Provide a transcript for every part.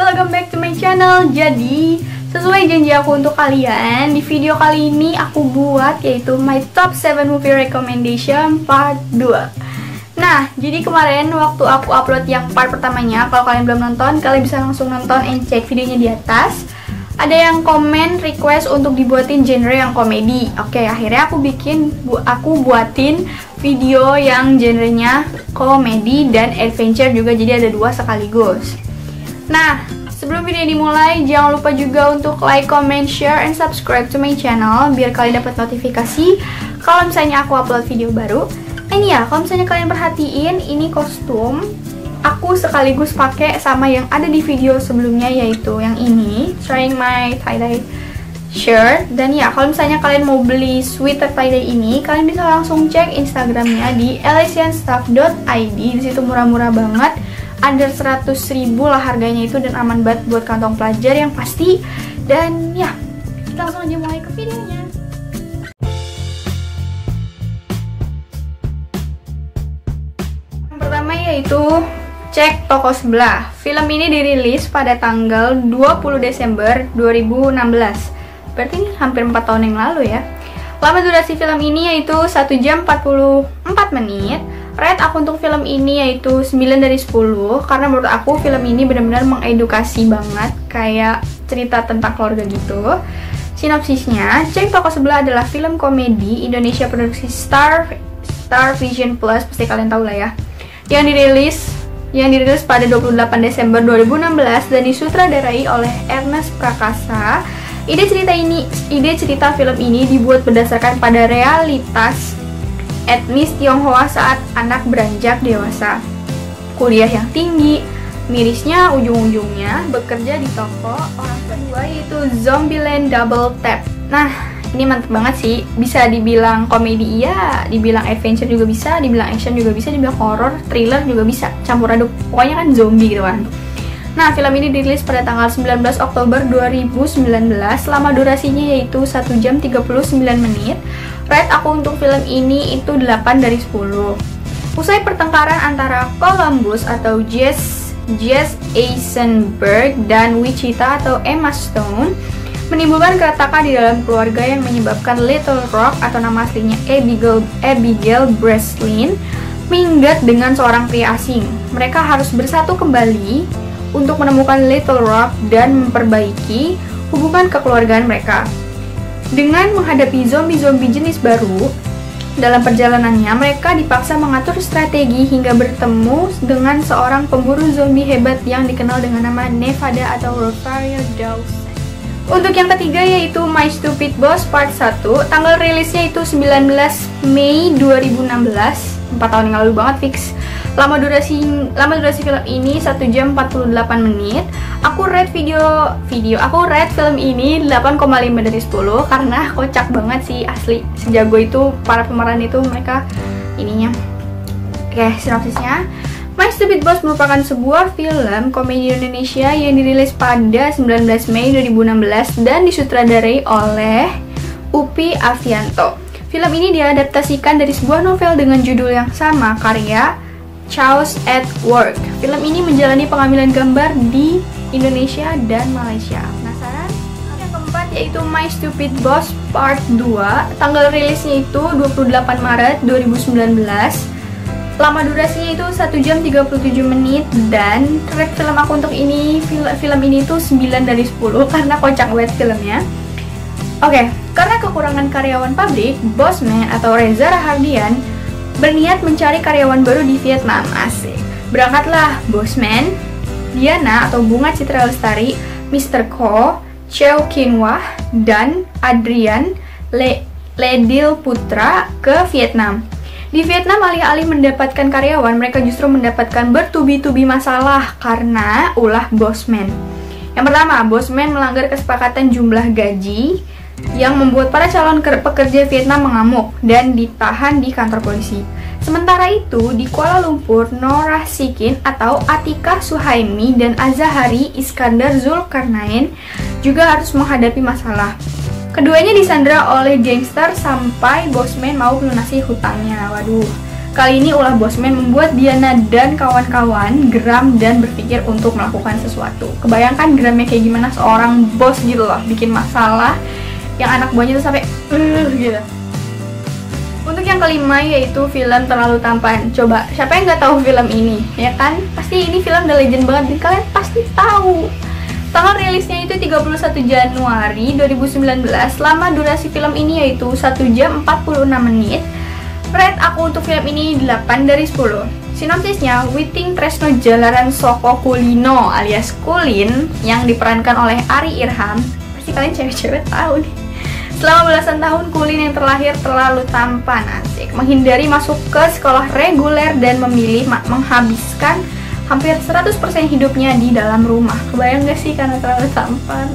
welcome back to my channel. Jadi, sesuai janji aku untuk kalian, di video kali ini aku buat yaitu my top 7 movie recommendation part 2. Nah, jadi kemarin waktu aku upload yang part pertamanya, kalau kalian belum nonton, kalian bisa langsung nonton and cek videonya di atas. Ada yang komen request untuk dibuatin genre yang komedi. Oke, akhirnya aku buatin video yang genrenya komedi dan adventure juga, jadi ada dua sekaligus. Nah, sebelum video dimulai, jangan lupa juga untuk like, comment, share, and subscribe to my channel biar kalian dapat notifikasi kalau misalnya aku upload video baru. Ini ya, kalau misalnya kalian perhatiin, ini kostum aku sekaligus pakai sama yang ada di video sebelumnya, yaitu yang ini, trying my tie-dye shirt. Dan ya, kalau misalnya kalian mau beli sweater tie-dye ini, kalian bisa langsung cek Instagramnya di elysianstuff.id. Di situ murah-murah banget, under 100.000 lah harganya itu, dan aman banget buat kantong pelajar yang pasti. Dan ya, kita langsung aja mulai ke videonya. Yang pertama yaitu cek toko sebelah. Film ini dirilis pada tanggal 20 Desember 2016. Berarti ini hampir 4 tahun yang lalu ya. Lama durasi film ini yaitu 1 jam 44 menit. Rate aku untuk film ini yaitu 9 dari 10, karena menurut aku film ini benar-benar mengedukasi banget, kayak cerita tentang keluarga gitu. Sinopsisnya, Cek Toko Sebelah adalah film komedi Indonesia produksi Star Vision Plus, pasti kalian tahu lah ya, yang dirilis pada 28 Desember 2016 dan disutradarai oleh Ernest Prakasa. Ide cerita film ini dibuat berdasarkan pada realitas etnis Tionghoa saat anak beranjak dewasa. Kuliah yang tinggi, mirisnya ujung-ujungnya bekerja di toko. Orang kedua yaitu Zombieland Double Tap. Nah, ini mantep banget sih. Bisa dibilang komedi iya, dibilang adventure juga bisa, dibilang action juga bisa, dibilang horror, thriller juga bisa. Campur aduk, pokoknya kan zombie gitu kan. Nah, film ini dirilis pada tanggal 19 Oktober 2019. Lama durasinya yaitu 1 jam 39 menit. Rate aku untuk film ini itu 8 dari 10. Usai pertengkaran antara Columbus atau Jesse Eisenberg dan Wichita atau Emma Stone, menimbulkan keretakan di dalam keluarga yang menyebabkan Little Rock atau nama aslinya Abigail Breslin minggat dengan seorang pria asing. Mereka harus bersatu kembali untuk menemukan Little Rock dan memperbaiki hubungan kekeluargaan mereka. Dengan menghadapi zombie-zombie jenis baru, dalam perjalanannya mereka dipaksa mengatur strategi hingga bertemu dengan seorang pemburu zombie hebat yang dikenal dengan nama Nevada atau Rosario Dawson. Untuk yang ketiga yaitu My Stupid Boss Part 1, tanggal rilisnya itu 19 Mei 2016, 4 tahun yang lalu banget fix. Lama durasi film ini 1 jam 48 menit. Aku rate film ini 8,5 dari 10 karena kocak banget sih, asli. Sejago itu para pemeran itu, mereka ininya. Oke, sinopsisnya. My Stupid Boss merupakan sebuah film komedi Indonesia yang dirilis pada 19 Mei 2016 dan disutradarai oleh Upi Avianto. Film ini diadaptasikan dari sebuah novel dengan judul yang sama, karya Chaos at Work. Film ini menjalani pengambilan gambar di Indonesia dan Malaysia. Penasaran? Yang keempat yaitu My Stupid Boss Part 2. Tanggal rilisnya itu 28 Maret 2019. Lama durasinya itu 1 jam 37 menit dan rate film aku untuk film ini itu 9 dari 10 karena kocak banget filmnya. Oke, karena kekurangan karyawan pabrik, Bosman atau Reza Rahardian berniat mencari karyawan baru di Vietnam. Asik. Berangkatlah Bosman, Diana atau Bunga Citra Lestari, Mr. Ko, Cheo Kinwah, dan Adrian Ledil Putra ke Vietnam. Di Vietnam, alih-alih mendapatkan karyawan, mereka justru mendapatkan bertubi-tubi masalah karena ulah Bosman. Yang pertama, Bosman melanggar kesepakatan jumlah gaji yang membuat para calon pekerja Vietnam mengamuk dan ditahan di kantor polisi. Sementara itu, di Kuala Lumpur, Norah Sikin atau Atikah Suhaimi dan Azahari Iskandar Zulkarnain juga harus menghadapi masalah. Keduanya disandra oleh gangster sampai Bosman mau melunasi hutangnya. Waduh, Kali ini ulah Bosman membuat Diana dan kawan-kawan geram dan berpikir untuk melakukan sesuatu. Kebayangkan geramnya kayak gimana seorang bos gitu loh, bikin masalah yang anak buahnya tuh sampai gitu. Untuk yang kelima yaitu film Terlalu Tampan. Coba, siapa yang nggak tahu film ini? Ya kan? Pasti ini film udah legend banget dan kalian pasti tahu. Tanggal rilisnya itu 31 Januari 2019. Lama durasi film ini yaitu 1 jam 46 menit. Rate aku untuk film ini 8 dari 10. Sinopsisnya, Witing Tresno Jalaran Soko Kulino alias Kulin yang diperankan oleh Ari Irham. Pasti kalian cewek-cewek tahu nih. Selama belasan tahun, Kulin yang terlahir terlalu tampan, asik, menghindari masuk ke sekolah reguler dan memilih menghabiskan hampir 100% hidupnya di dalam rumah. Kebayang gak sih karena terlalu tampan?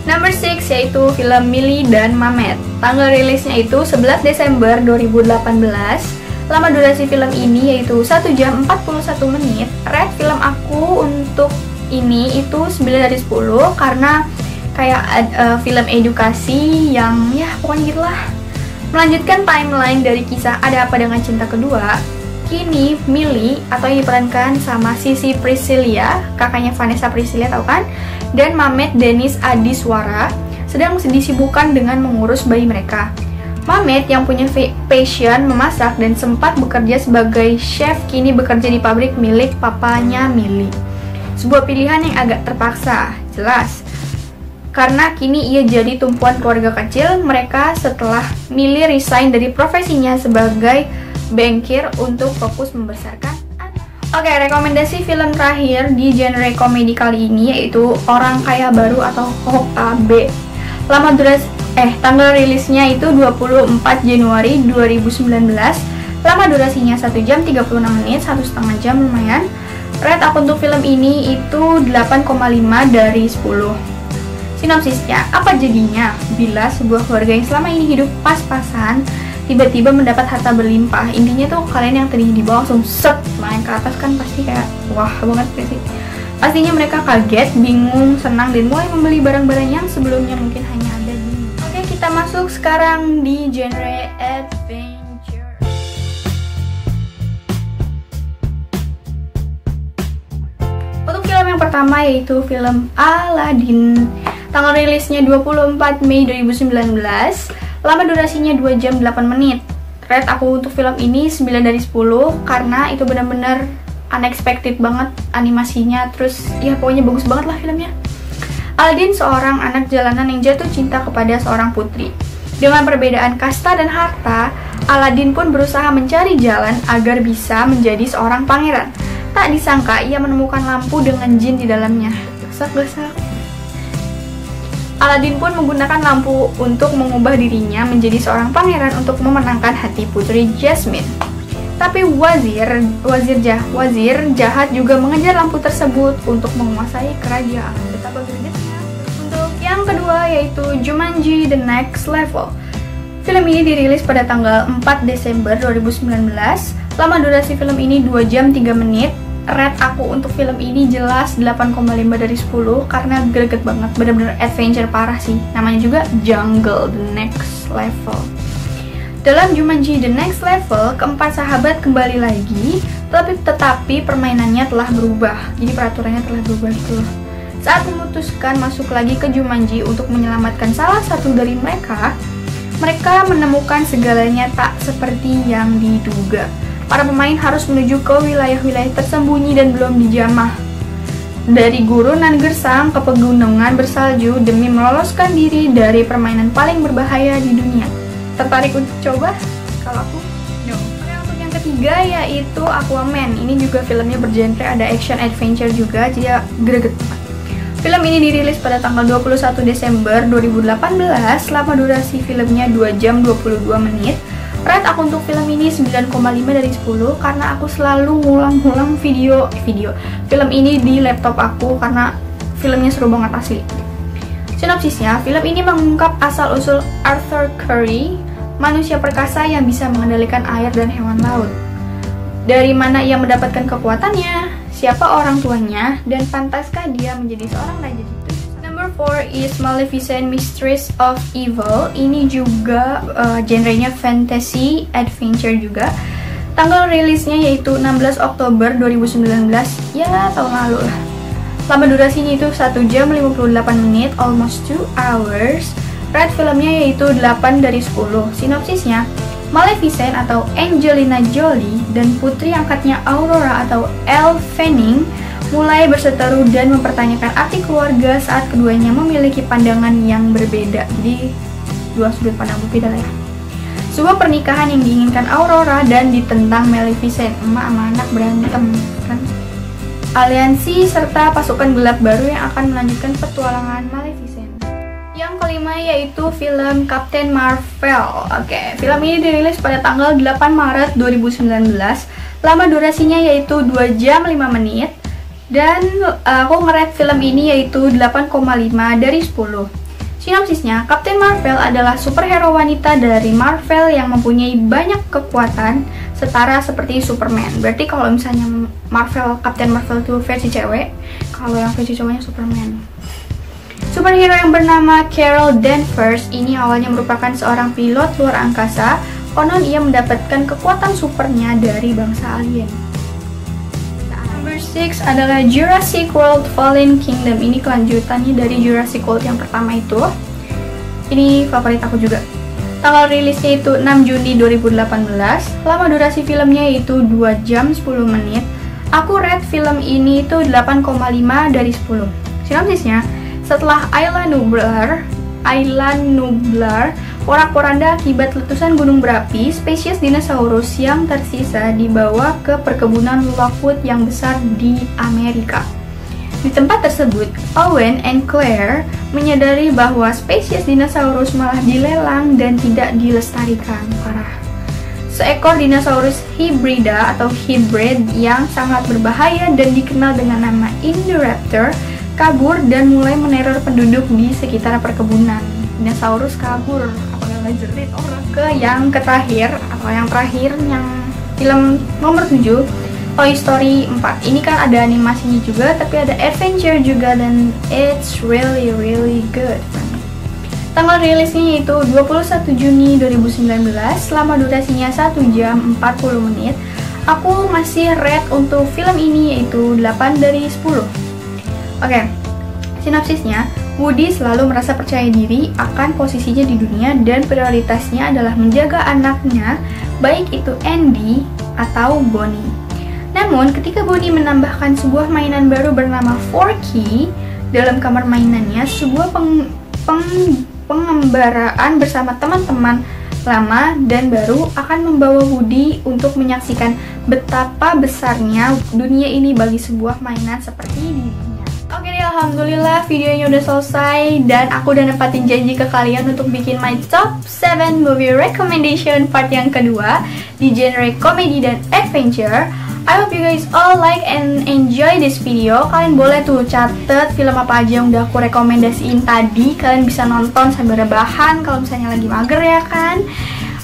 Number 6 yaitu film Millie dan Mamet. Tanggal rilisnya itu 11 Desember 2018. Lama durasi film ini yaitu 1 jam 41 menit. Rate film aku untuk ini itu 9 dari 10 karena kayak film edukasi yang ya pokoknya gitulah. Melanjutkan timeline dari kisah Ada Apa Dengan Cinta Kedua. Kini Millie atau yang diperankan sama Sissy Priscilla, kakaknya Vanessa Priscilla tahu kan? Dan Mamet Dennis Adiswara sedang disibukkan dengan mengurus bayi mereka. Mamet yang punya passion memasak dan sempat bekerja sebagai chef kini bekerja di pabrik milik papanya Millie. Sebuah pilihan yang agak terpaksa, jelas. Karena kini ia jadi tumpuan keluarga kecil mereka setelah Millie resign dari profesinya sebagai bankir untuk fokus membesarkan anak. Oke, rekomendasi film terakhir di genre komedi kali ini yaitu Orang Kaya Baru atau OKB. Tanggal rilisnya itu 24 Januari 2019. Lama durasinya 1 jam 36 menit, 1,5 jam lumayan. Rate aku untuk film ini itu 8,5 dari 10. Sinopsisnya, apa jadinya bila sebuah keluarga yang selama ini hidup pas-pasan tiba-tiba mendapat harta berlimpah? Intinya tuh kalian yang tadinya di bawah langsung set main ke atas kan pasti kayak wah banget gak sih? Pastinya mereka kaget, bingung, senang dan mulai membeli barang-barang yang sebelumnya mungkin hanya ada di. Oke, kita masuk sekarang di genre adventure. Untuk film yang pertama yaitu film Aladdin. Tanggal rilisnya 24 Mei 2019. Lama durasinya 2 jam 8 menit. Rate aku untuk film ini 9 dari 10 karena itu benar-benar unexpected banget animasinya. Terus ya pokoknya bagus banget lah filmnya. Aladdin seorang anak jalanan yang jatuh cinta kepada seorang putri. Dengan perbedaan kasta dan harta, Aladdin pun berusaha mencari jalan agar bisa menjadi seorang pangeran. Tak disangka ia menemukan lampu dengan jin di dalamnya. Gesak-gesak. Aladdin pun menggunakan lampu untuk mengubah dirinya menjadi seorang pangeran untuk memenangkan hati putri Jasmine. Tapi wazir jahat juga mengejar lampu tersebut untuk menguasai kerajaan. Betapa gregetnya. Untuk yang kedua yaitu Jumanji The Next Level. Film ini dirilis pada tanggal 4 Desember 2019. Lama durasi film ini 2 jam 3 menit. Rate aku untuk film ini jelas 8,5 dari 10 karena greget banget, bener-bener adventure parah sih. Namanya juga Jungle The Next Level. Dalam Jumanji The Next Level, keempat sahabat kembali lagi, tetapi permainannya telah berubah. Jadi peraturannya telah berubah gitu loh. Saat memutuskan masuk lagi ke Jumanji untuk menyelamatkan salah satu dari mereka menemukan segalanya tak seperti yang diduga. Para pemain harus menuju ke wilayah-wilayah tersembunyi dan belum dijamah. Dari gurun gersang ke pegunungan bersalju demi meloloskan diri dari permainan paling berbahaya di dunia. Tertarik untuk coba? Kalau aku, no. Untuk yang ketiga yaitu Aquaman. Ini juga filmnya bergenre ada action adventure juga, jadi greget banget. Film ini dirilis pada tanggal 21 Desember 2018. Lama durasi filmnya 2 jam 22 menit. Rate aku untuk film ini 9,5 dari 10 karena aku selalu ngulang-ngulang video film ini di laptop aku karena filmnya seru banget asli. Sinopsisnya, film ini mengungkap asal-usul Arthur Curry, manusia perkasa yang bisa mengendalikan air dan hewan laut. Dari mana ia mendapatkan kekuatannya, siapa orang tuanya, dan pantaskah dia menjadi seorang raja itu? Number 4 is Maleficent Mistress of Evil. Ini juga genrenya fantasy adventure juga. Tanggal rilisnya yaitu 16 Oktober 2019, ya tahun lalu lah. Lama durasinya itu 1 jam 58 menit, almost 2 hours. Rate filmnya yaitu 8 dari 10. Sinopsisnya, Maleficent atau Angelina Jolie dan putri angkatnya Aurora atau Elle Fanning mulai berseteru dan mempertanyakan arti keluarga saat keduanya memiliki pandangan yang berbeda. Jadi dua sudut pandang berbeda lah ya. Sebuah pernikahan yang diinginkan Aurora dan ditentang Maleficent, emak sama anak berantem kan. Aliansi serta pasukan gelap baru yang akan melanjutkan petualangan Maleficent. Yang kelima yaitu film Captain Marvel. Oke, film ini dirilis pada tanggal 8 Maret 2019. Lama durasinya yaitu 2 jam 5 menit. Dan aku nge-rate film ini yaitu 8,5 dari 10. Sinopsisnya, Captain Marvel adalah superhero wanita dari Marvel yang mempunyai banyak kekuatan setara seperti Superman. Berarti kalau misalnya Captain Marvel itu versi cewek, kalau yang versi cowoknya Superman. Superhero yang bernama Carol Danvers ini awalnya merupakan seorang pilot luar angkasa. Konon ia mendapatkan kekuatan supernya dari bangsa alien. Number 6 adalah Jurassic World Fallen Kingdom. Ini kelanjutannya dari Jurassic World yang pertama itu. Ini favorit aku juga. Tanggal rilisnya itu 6 Juni 2018. Lama durasi filmnya itu 2 jam 10 menit. Aku rate film ini itu 8,5 dari 10. Sinopsisnya, setelah Island Nublar porak-poranda akibat letusan gunung berapi, spesies dinosaurus yang tersisa dibawa ke perkebunan Lockwood yang besar di Amerika. Di tempat tersebut, Owen and Claire menyadari bahwa spesies dinosaurus malah dilelang dan tidak dilestarikan. Parah. Seekor dinosaurus hibrida atau hybrid yang sangat berbahaya dan dikenal dengan nama Indoraptor kabur dan mulai meneror penduduk di sekitar perkebunan. Dinosaurus kabur, apakah ngejerit orang? Ke yang terakhir yang film nomor 7, Toy Story 4. Ini kan ada animasinya juga, tapi ada adventure juga dan it's really good. Tanggal rilisnya yaitu 21 Juni 2019, lama durasinya 1 jam 40 menit. Aku masih rate untuk film ini yaitu 8 dari 10. Oke, sinopsisnya, Woody selalu merasa percaya diri akan posisinya di dunia dan prioritasnya adalah menjaga anaknya, baik itu Andy atau Bonnie. Namun, ketika Bonnie menambahkan sebuah mainan baru bernama Forky dalam kamar mainannya, sebuah pengembaraan bersama teman-teman lama dan baru akan membawa Woody untuk menyaksikan betapa besarnya dunia ini bagi sebuah mainan seperti dirinya. Oke deh, alhamdulillah videonya udah selesai dan aku udah nempatin janji ke kalian untuk bikin my top 7 movie recommendation part yang kedua di genre komedi dan adventure. I hope you guys all like and enjoy this video. Kalian boleh tuh catet film apa aja yang udah aku rekomendasiin tadi. Kalian bisa nonton sambil rebahan kalau misalnya lagi mager ya kan.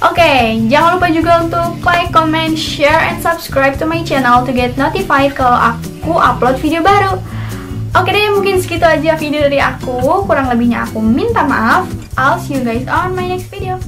Oke, jangan lupa juga untuk like, comment, share, and subscribe to my channel to get notified kalau aku upload video baru. Oke deh, mungkin segitu aja video dari aku. Kurang lebihnya aku minta maaf. I'll see you guys on my next video.